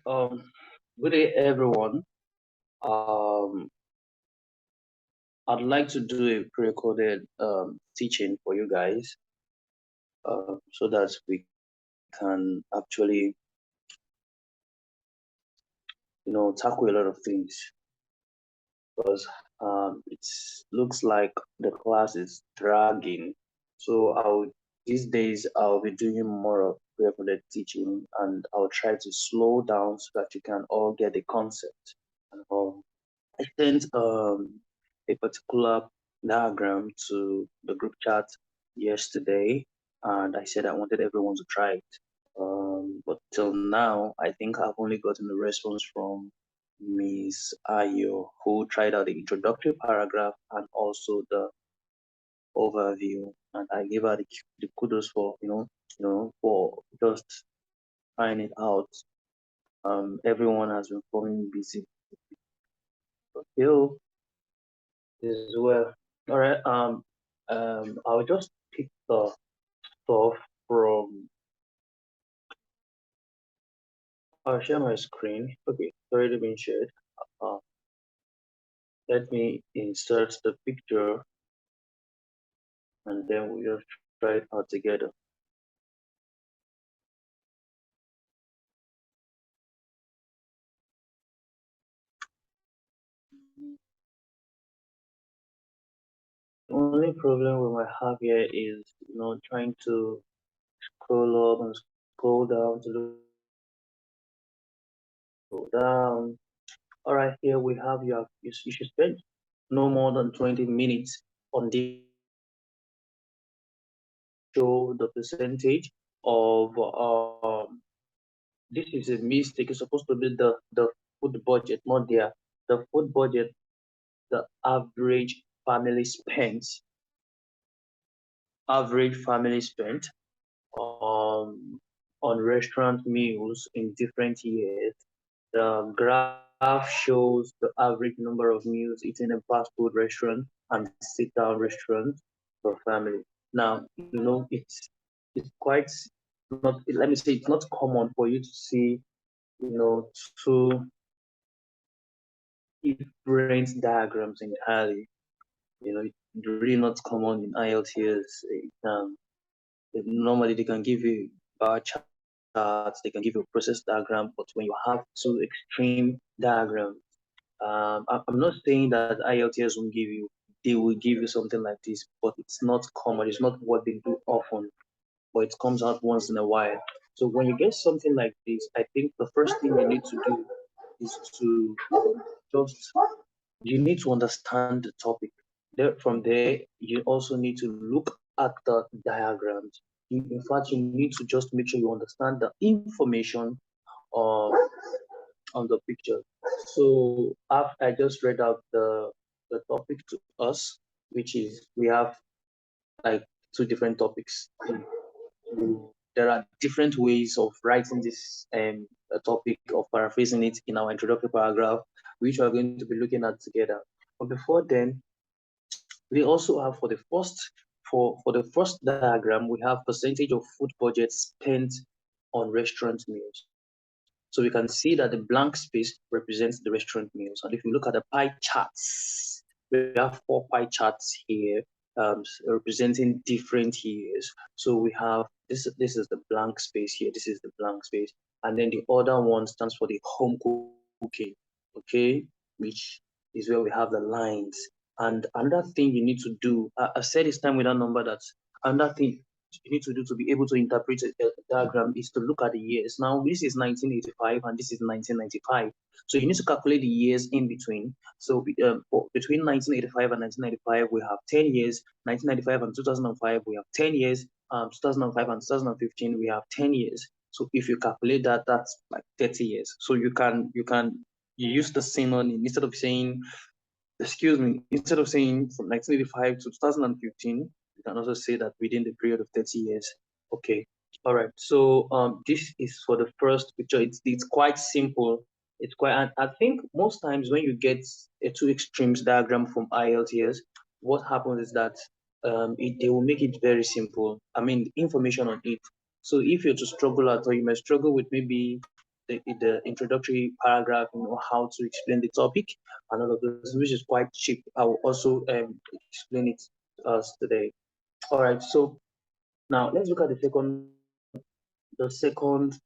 Um, Good day, everyone. Um, I'd like to do a pre-recorded teaching for you guys, so that we can actually, tackle a lot of things. Because it looks like the class is dragging. So these days I'll be doing more of pre-recorded teaching, and I'll try to slow down so that you can all get the concept. And all. I sent a particular diagram to the group chat yesterday, and I said I wanted everyone to try it. But till now, I think I've only gotten a response from Miss Ayo, who tried out the introductory paragraph and also the overview, and I gave her the kudos for for just trying it out. Everyone has been forming busy. Okay, as well. All right. I'll just pick the stuff from. I'll share my screen. Okay, it's already been shared. Uh, Let me insert the picture, and then we'll just try it out together. The only problem we might have here is, trying to scroll up and scroll down to look down. All right, here we have you should spend no more than 20 minutes on this. Show the percentage of this is a mistake. It's supposed to be the food budget, not the food budget, the average family spent on restaurant meals in different years. The graph shows the average number of meals eaten in fast food restaurant and sit down restaurant per family. Now, it's quite not, let me say, it's not common for you to see, two different diagrams entirely. It's really not common in Ielts. Normally they can give you bar charts, they can give you a process diagram, but when you have two extreme diagrams, I'm not saying that IELTS won't give you, they will give you something like this, but it's not common. It's not what they do often, but it comes out once in a while. So when you get something like this, I think the first thing you need to do is to just, you need to understand the topic. From there, you also need to look at the diagrams. In fact, you need to just make sure you understand the information uh, on the picture. So after I just read out the topic to us, which is we have like two different topics. There are different ways of writing this topic, of paraphrasing it in our introductory paragraph, which we are going to be looking at together. But before then, we also have for the first diagram, we have percentage of food budget spent on restaurant meals. So we can see that the blank space represents the restaurant meals. And if you look at the pie charts, we have 4 pie charts here representing different years. So we have this is the blank space here. This is the blank space. And then the other one stands for the home cooking, okay, which is where we have the lines. And another thing you need to do, I said this time with that number, that another thing you need to do to be able to interpret a diagram is to look at the years. Now, this is 1985 and this is 1995. So you need to calculate the years in between. So between 1985 and 1995, we have 10 years. 1995 and 2005, we have 10 years. 2005 and 2015, we have 10 years. So if you calculate that, that's like 30 years. So you use the synonym instead of saying, excuse me, instead of saying from 1985 to 2015, you can also say that within the period of 30 years. Okay. All right. So this is for the first picture. It's quite simple. It's quite, and I think most times when you get a two extremes diagram from IELTS, what happens is that they will make it very simple. I mean, information on it. So if you're to struggle at all, you might struggle with maybe the introductory paragraph, how to explain the topic and all of those, which is quite cheap. I will also explain it to us today. All right, so now let's look at the second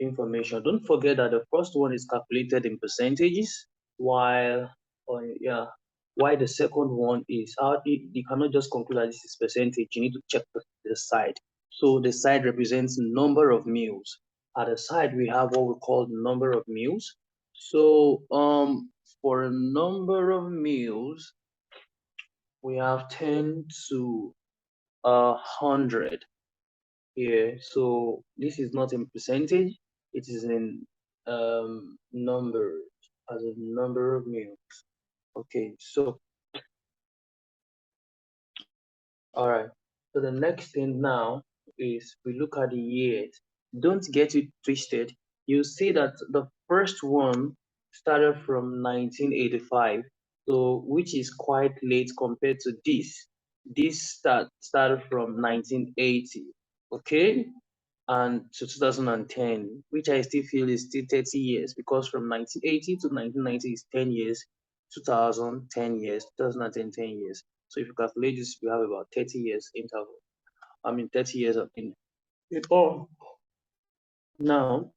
information. Don't forget that the first one is calculated in percentages, while yeah, why the second one is you cannot just conclude that this is percentage. You need to check the side. So the side represents number of meals. At the side we have what we call number of meals. So for a number of meals we have 10 to 100 here. So this is not in percentage, it is in numbers, as a number of meals. Okay, so all right. So the next thing now is we look at the years. Don't get it twisted. You see that the first one started from 1985, so which is quite late compared to this. This started from 1980. Okay, and to 2010, which I still feel is still 30 years, because from 1980 to 1990 is 10 years, 2000, 10 years, 2010, 10 years. So if you calculate this, we have about 30 years interval. 30 years in it all. Now,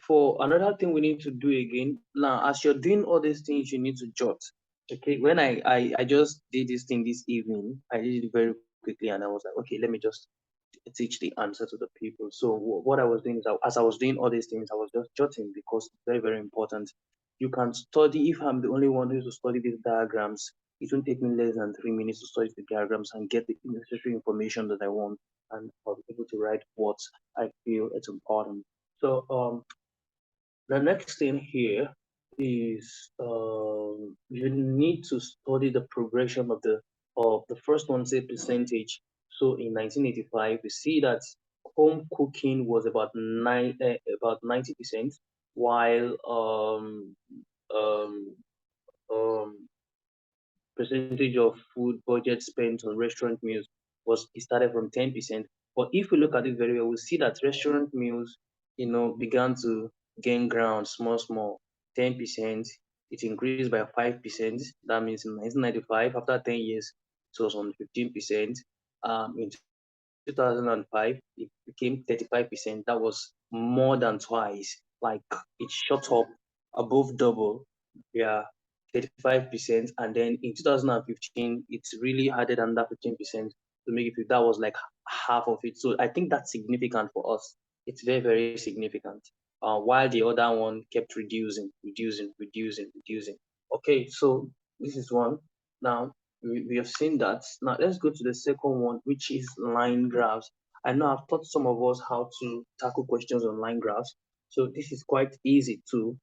for another thing we need to do again, now, as you're doing all these things, you need to jot. Okay, when I just did this thing this evening, I did it very quickly, and I was like, okay, let me just teach the answer to the people. So what I was doing is, as I was doing all these things, I was just jotting, because it's very, very important. You can study. If I'm the only one who is to study these diagrams, it won't take me less than 3 minutes to study the diagrams and get the necessary information that I want, and I'll be able to write what I feel it's important. So the next thing here is you need to study the progression of the first one, say percentage. So in 1985, we see that home cooking was about 90%, while um, um, percentage of food budget spent on restaurant meals was it started from 10%. But if we look at it very well, we see that restaurant meals, began to gain ground small, small, 10%. It increased by 5%. That means in 1995, after 10 years, it was on 15%. In 2005, it became 35%. That was more than twice. Like, it shot up above double. Yeah, 35%. And then in 2015, it's really added another 15% to make it, that was like half of it. So I think that's significant for us. It's very, very significant. While the other one kept reducing, reducing, reducing, reducing. Okay, so this is one. Now, we have seen that. Now let's go to the second one, which is line graphs. I know I've taught some of us how to tackle questions on line graphs, so this is quite easy too.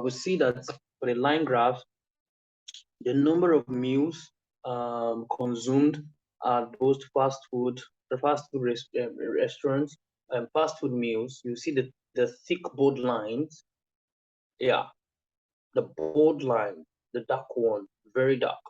We see that for the line graphs, the number of meals consumed at those the fast food restaurants, fast food meals. You see the thick bold lines. Yeah, the bold line, the dark one, very dark,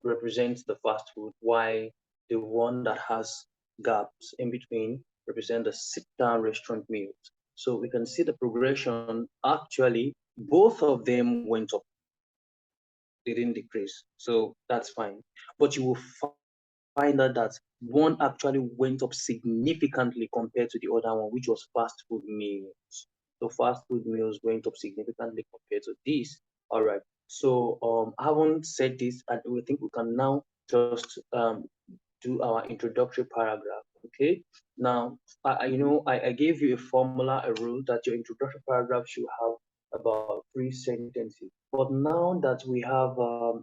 represents the fast food, while the one that has gaps in between represent the sit-down restaurant meals. So we can see the progression. Actually, both of them went up. They didn't decrease. So that's fine. But you will find out that one actually went up significantly compared to the other one, which was fast food meals. So fast food meals went up significantly compared to this. All right. So having said this, and we think we can now just do our introductory paragraph. Okay. Now, I gave you a formula, a rule that your introductory paragraph should have about 3 sentences. But now that we have a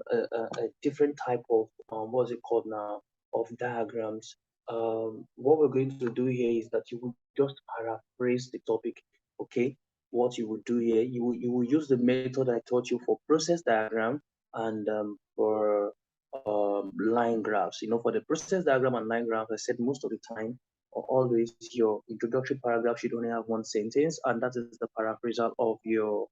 different type of what's it called now, of diagrams, what we're going to do here is that you will just paraphrase the topic. Okay, what you will do here, you will use the method I taught you for process diagram and for line graphs. For the process diagram and line graphs, I said most of the time, or always, your introductory paragraph should only have one sentence, and that is the paraphrasal of your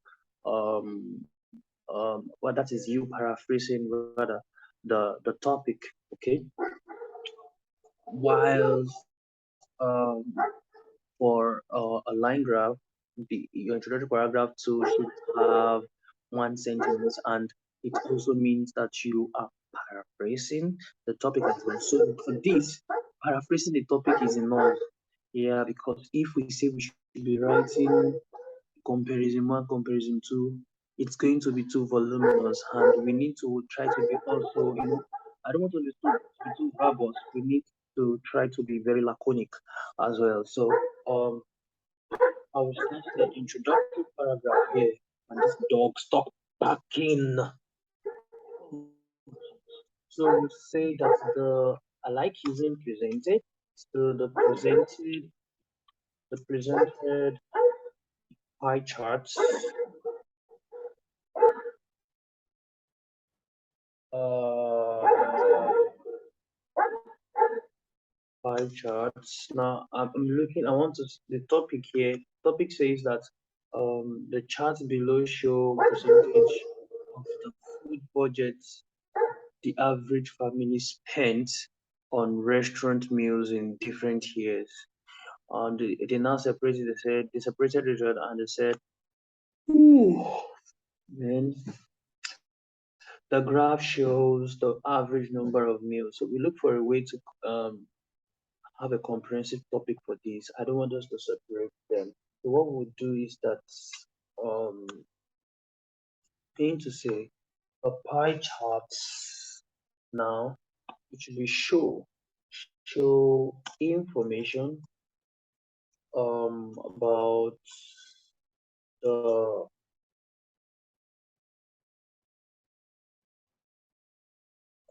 well, that is you paraphrasing rather the topic. Okay, while for a line graph, your introductory paragraph too should have one sentence, and it also means that you are paraphrasing the topic as well. So for this, paraphrasing the topic is enough. Yeah, because if we say we should be writing comparison one, comparison two, it's going to be too voluminous, and we need to try to be also, I don't want to be too verbose. We need to try to be very laconic as well. So I will start the introductory paragraph here, and this dog stop barking. So we say that I like using presented. So the presented pie charts, uh, pie charts. Now I'm looking. I want to the topic here. Topic says that the charts below show percentage of the food budget the average family spent on restaurant meals in different years. And they now separated. They separated it and they said, "Ooh, man, the graph shows the average number of meals." So we look for a way to have a comprehensive topic for this. I don't want us to separate them. So what we'll do is that um going to say a pie chart now it should be show information about the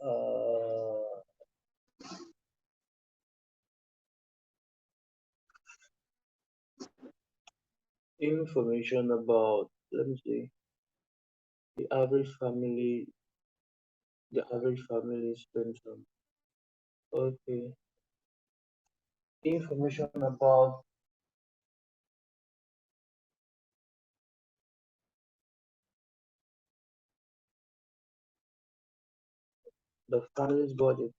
uh information about, let me see, the average family spends on, okay, information about the family's budget,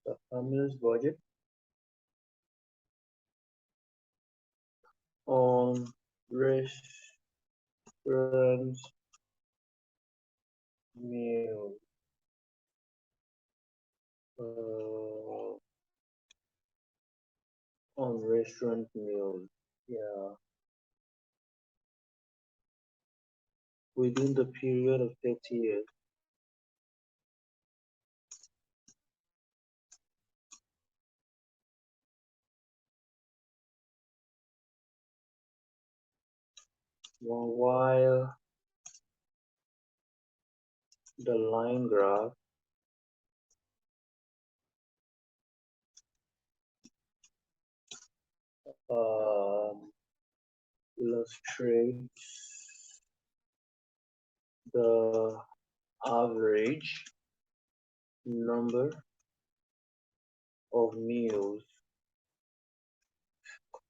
the family's budget on restaurant meal, uh, on restaurant meals, yeah, within the period of 30 years. While the line graph um, illustrates the average number of meals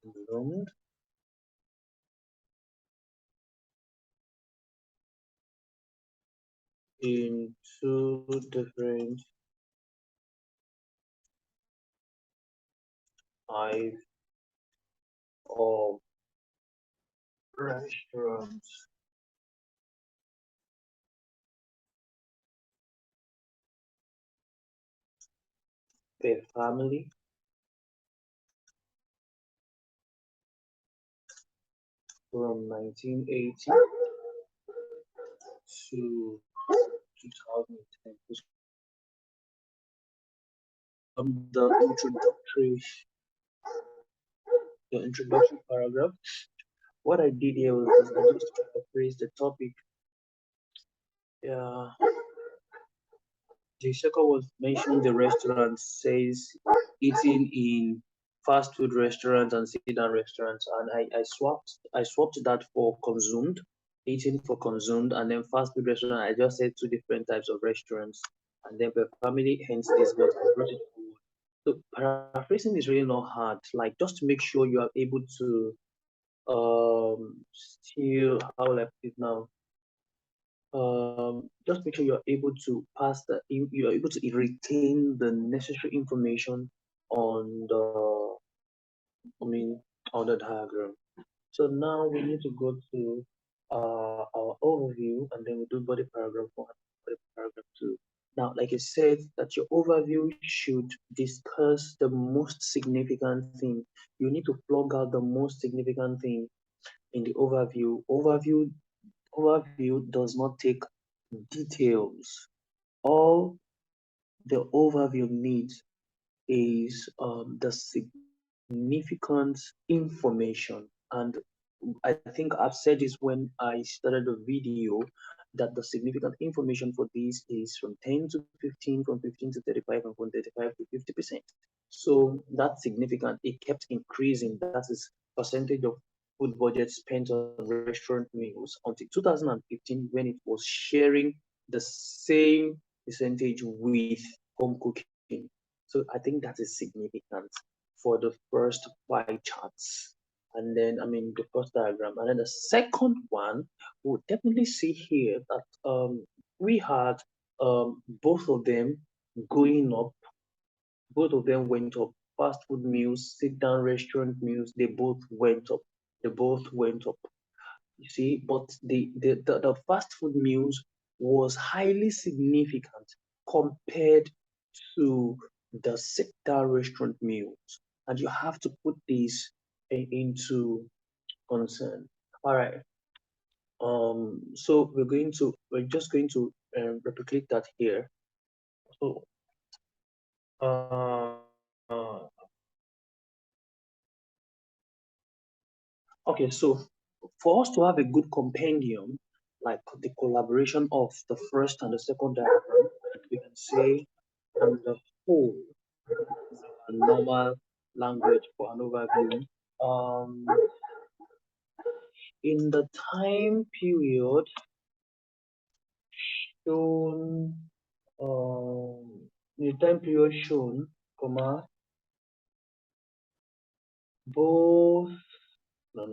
consumed in two different types of restaurants per family from 1980 to 2010. Um, the introductory, the introduction paragraph. What I did here was I just paraphrased the topic. Yeah, the second was mentioning the restaurant says eating in fast food restaurants and sit down restaurants, and I swapped that for consumed, eating for consumed, and then fast food restaurant. I just said two different types of restaurants, and then per family, hence this, but I brought it forward. So paraphrasing is really not hard. Like just to make sure you are able to still, how will I put it now? just make sure you're able to pass you're able to retain the necessary information on I mean, on the diagram. So now we need to go to our overview, and then we do body paragraph one, body paragraph two. Now, like I said, that your overview should discuss the most significant thing. You need to plug out the most significant thing in the overview. Overview does not take details. All the overview needs is the significant information. And I think I've said this when I started the video, that the significant information for this is from 10 to 15, from 15 to 35, and from 35 to 50%. So that's significant. It kept increasing. That is percentage of food budget spent on restaurant meals until 2015, when it was sharing the same percentage with home cooking. So I think that is significant for the first pie charts. And then, I mean, the first diagram. And then the second one, we'll definitely see here that we had both of them going up. Both of them went up. Fast food meals, sit down restaurant meals, they both went up. They both went up. You see, but the fast food meals was highly significant compared to the sit-down restaurant meals, and you have to put these into concern. All right. So we're just going to replicate that here. So, okay. So for us to have a good compendium, like the collaboration of the first and the second diagram, we can say on the whole, a normal language for an overview. Um, in the time period shown, in the time period shown, comma, both, no.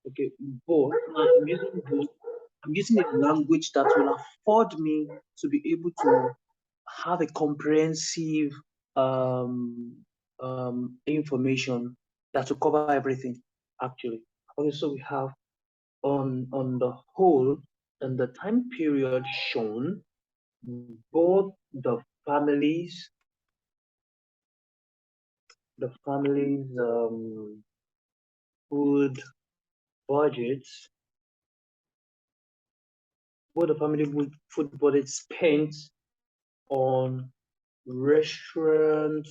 Okay, both. Now I'm using both. I'm using a language that will afford me to be able to have a comprehensive information that will cover everything. Actually, okay. So we have on the whole, in the time period shown, both the families food budgets, both the family food budget spent on restaurant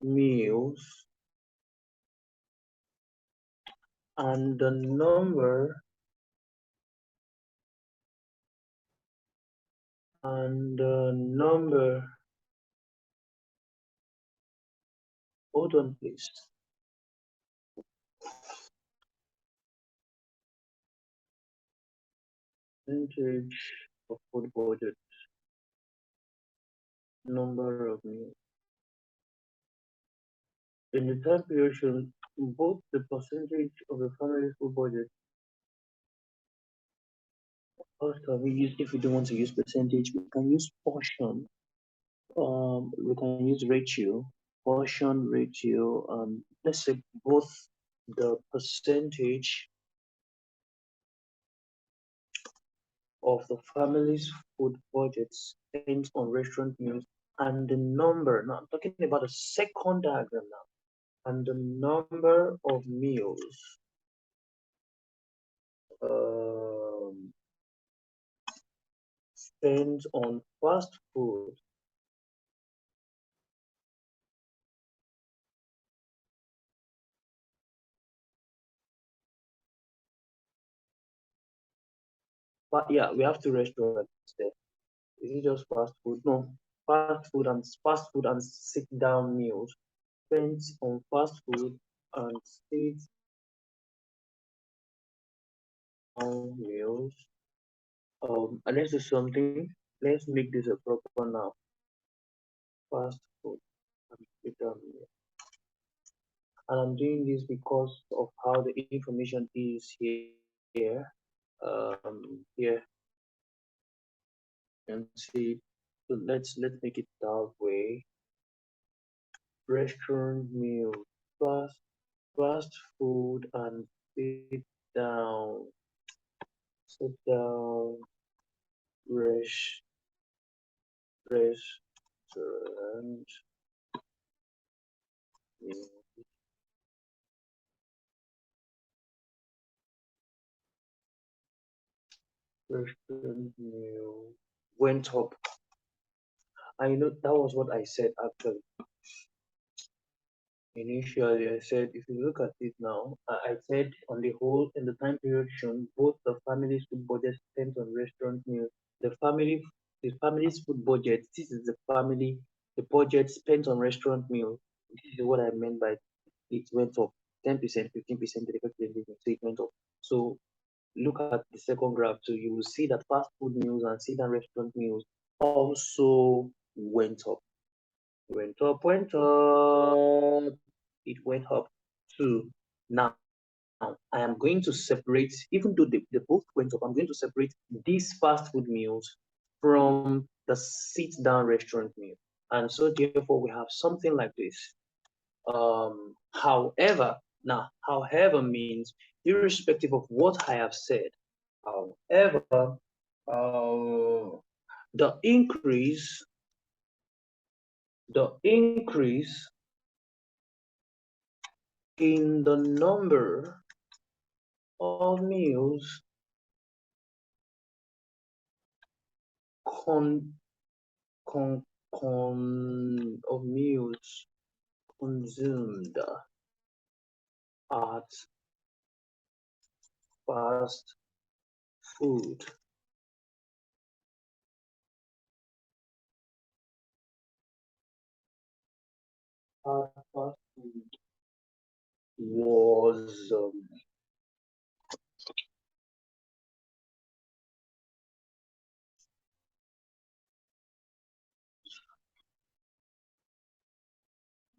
meals, and the number, hold on please, percentage of food budget, number of meals. In the time period shown, both the percentage of the family food budget, also we use, if we don't want to use percentage, we can use portion. We can use ratio, portion ratio. Let's say both the percentage of the family's food budget spent on restaurant meals, and the number. Now I'm talking about the second diagram now, and the number of meals spent on fast food. But yeah, we have two restaurants there. Is it just fast food? No, fast food and sit down meals spent on fast food and sit down meals. And let's do something. Let's make this a proper now. Fast food and sit down meals. And I'm doing this because of how the information is here. Here and see. So let's make it that way. Restaurant meal, fast fast food and down, sit down, rest, restaurant meal, restaurant meal went up. I know that was what I said actually. Initially, I said if you look at it now, I said on the whole, in the time period shown, both the family's food budget spent on restaurant meals, the family, the family's food budget. This is the budget spent on restaurant meals. This is what I meant by it went up 10%, 15%, 35%, so it went up. So look at the second graph, so you will see that fast food meals and sit down restaurant meals also went up. Went up. It went up too. Now, I am going to separate, even though they both went up, I'm going to separate these fast food meals from the sit down restaurant meal. And so, therefore, we have something like this. However means irrespective of what I have said, however, the increase, the increase in the number of meals con, of meals consumed at fast food fast food was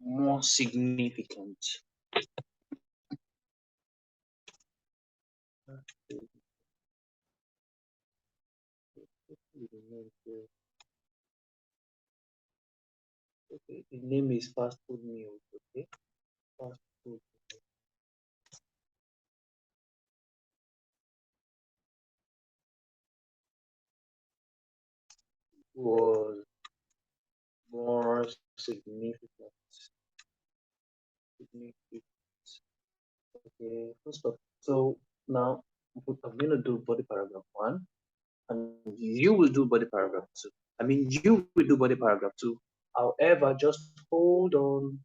more significant. Okay, the name is fast food meals. Okay, fast food was more significant. Significant. Okay, first off, so now I'm gonna do body paragraph one, and you will do body paragraph two. I mean, you will do body paragraph two. However, just hold on.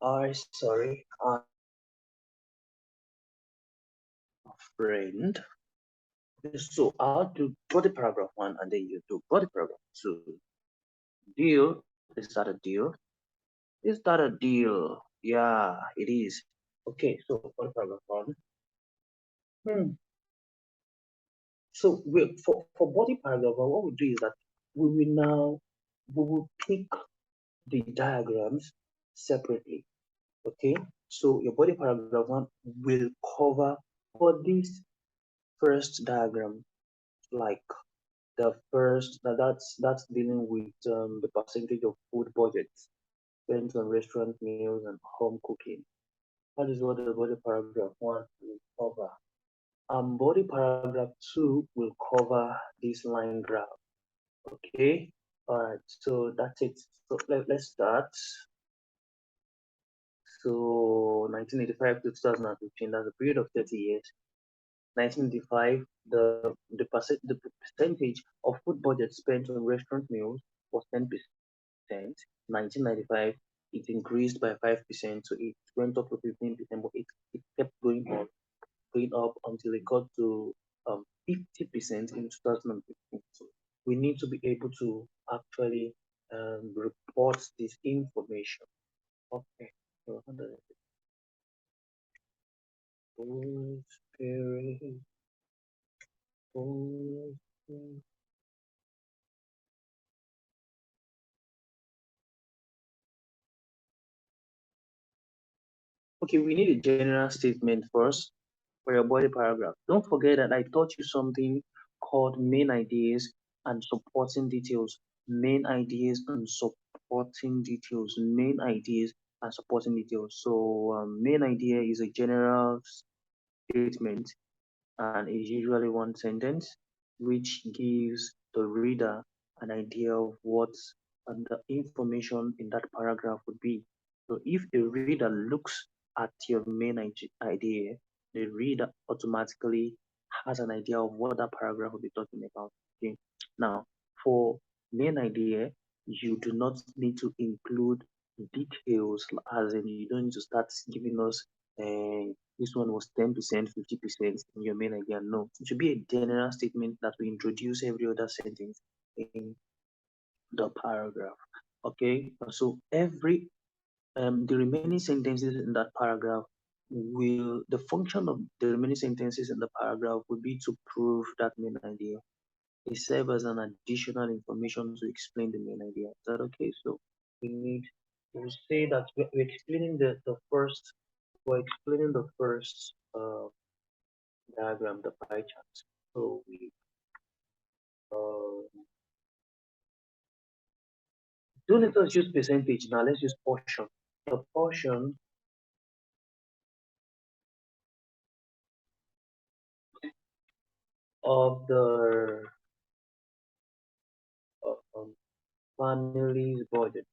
I sorry, friend. So I'll do body paragraph one, and then you do body paragraph two. Deal? Is that a deal? Is that a deal? Yeah, it is. Okay, so body paragraph one. Hmm. So for body paragraph one, what we do is that we will pick the diagrams separately. Okay, so your body paragraph one will cover for this first diagram, like the first that's dealing with the percentage of food budget spent on restaurant meals and home cooking. That is what the body paragraph one will cover. Body paragraph two will cover this line graph. Okay, all right. So that's it. So let's start. So 1985 to 2015, that's a period of 30 years. 1985, the percentage of food budget spent on restaurant meals was 10%. 1995, it increased by 5%, so it went up to 15%, but it kept going up until it got to 50% in 2015. So we need to be able to actually report this information. Okay. So, spirit, Okay, we need a general statement first for your body paragraph. Don't forget that I taught you something called main ideas and supporting details. Main ideas and supporting details. Main ideas and supporting details. So, main idea is a general statement and is usually one sentence, which gives the reader an idea of what and the information in that paragraph would be. So if the reader looks at your main idea, the reader automatically has an idea of what that paragraph will be talking about. Okay. Now, for main idea, you do not need to include details, as in you don't need to start giving us this one was 10%, 50% in your main idea. No, it should be a general statement that will introduce every other sentence in the paragraph. Okay, so every the remaining sentences in that paragraph will the function of the remaining sentences in the paragraph will be to prove that main idea. It serves as an additional information to explain the main idea. Is that okay? So we need to say that we're explaining the first we're explaining the first diagram, the pie chart. So we don't let us use percentage now. Let's use portion. The portion of the family's budget.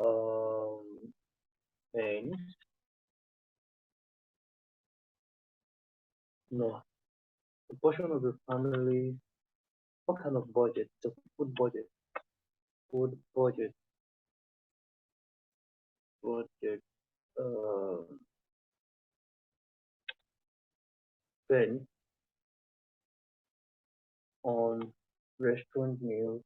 Um, and no, the portion of the family. What kind of budget? The food budget. Food budget. Budget. Uh, spent on restaurant meals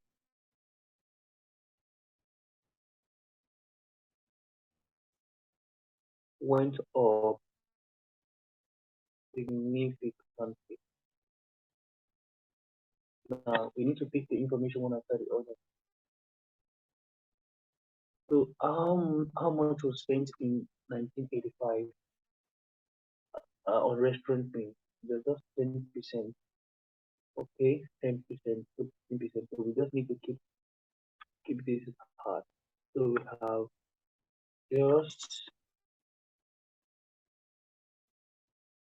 went up significantly. Now we need to pick the information one after the other. So how much was spent in 1985 on restaurant meals? Just 10%. Okay, 10%, 15%. So we just need to keep this hard. So we have just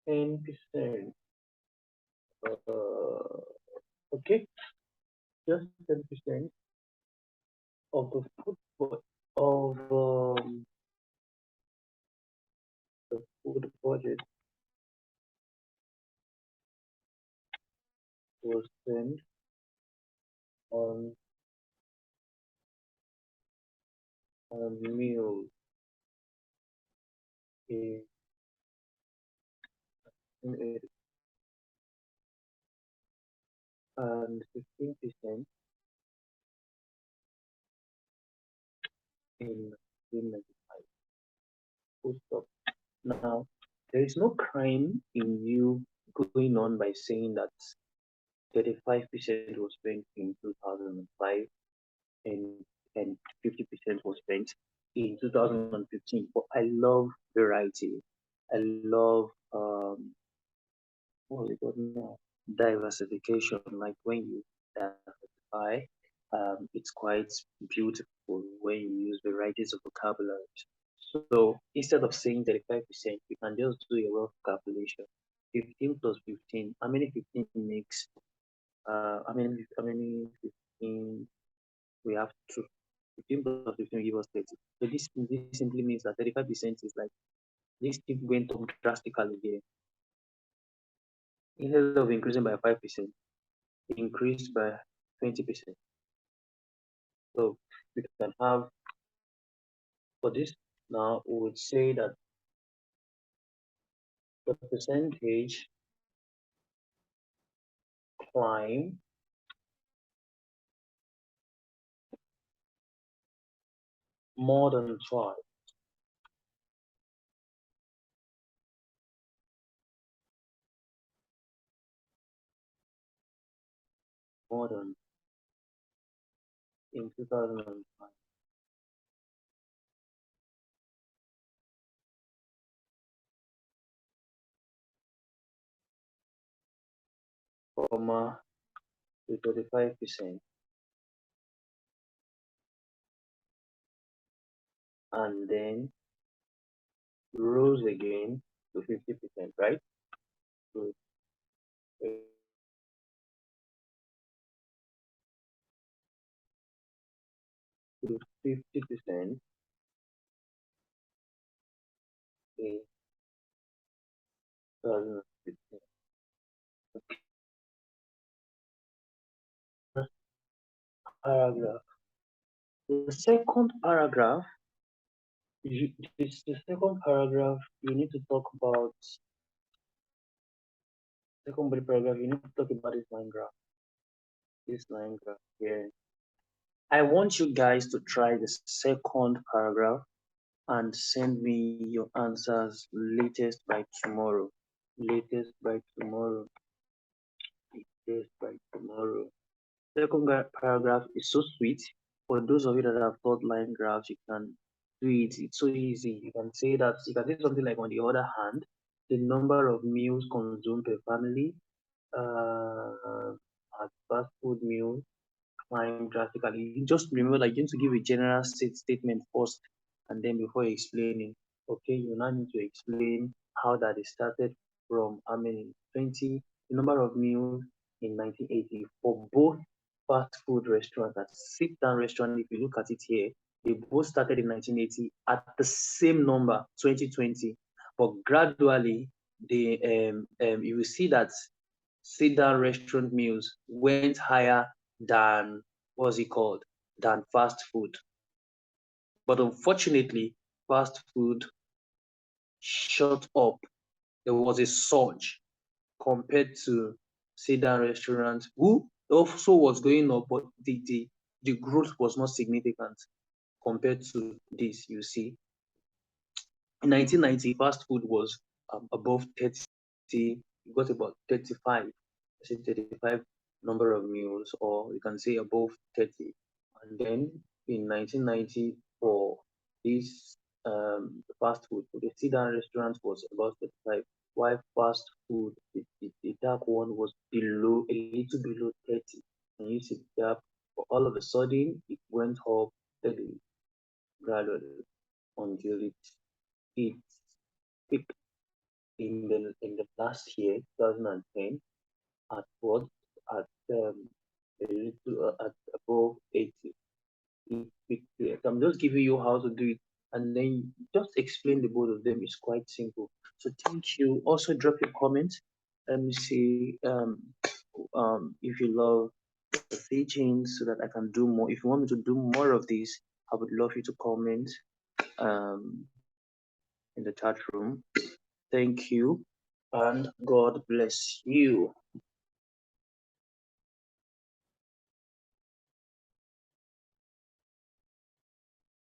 10%. Okay, just 10% of the of the food budget was spent on meals in, in and 15% in 1995. Full stop. Now, there is no crime in you going on by saying that 35% was spent in 2005 and, and 50% was spent in 2015. But I love variety. I love what is it called now? Diversification. Like when you diversify, it's quite beautiful when you use varieties of vocabularies. So instead of saying 35%, you can just do a rough calculation. 15 plus 15, how many 15 makes, how many 15, we have two. 15 plus 15 give us 30. So this simply means that 35% is like, this thing went up drastically here. Instead of increasing by 5%, it increased by 20%. So we can have, for this, now we would say that the percentage climb more than twice, more than in 2005. comma to 35%, and then rose again to 50%, right? So, to 50% in 2015. Paragraph. The second paragraph, the second paragraph, you need to talk about, second paragraph, you need to talk about this line graph here. I want you guys to try the second paragraph and send me your answers latest by tomorrow. Latest by tomorrow. Latest by tomorrow. Second paragraph is so sweet. For those of you that have taught line graphs, you can do it. It's so easy. You can say that, you can say something like, on the other hand, the number of meals consumed per family at fast food meals climb drastically. You just remember that you need to give a general statement first, and then before explaining, okay, you now need to explain how that is started from how many 20, the number of meals in 1980 for both fast food restaurants and sit down restaurant. If you look at it here, they both started in 1980 at the same number, 2020, but gradually you will see that sit down restaurant meals went higher than, what's it called, than fast food. But unfortunately, fast food shut up. There was a surge compared to sit down restaurants, who also was going up, but the growth was not significant compared to this, you see. In 1990, fast food was above 30, you got about 35, I say 35 number of meals, or you can say above 30. And then in 1990, for this fast food, for the sit down restaurant was about 35, while fast food, the dark one was below, a little below 30. And you see the gap, but all of a sudden, it went up steadily, gradually, until it peaked in the last year, 2010, at what, at a little at above 80. It peaked there. So I'm just giving you how to do it, and then just explain the both of them. It's quite simple. So thank you. Also drop your comments. Let me see if you love the teachings, so that I can do more. If you want me to do more of these, I would love you to comment um in the chat room. Thank you, and God bless you.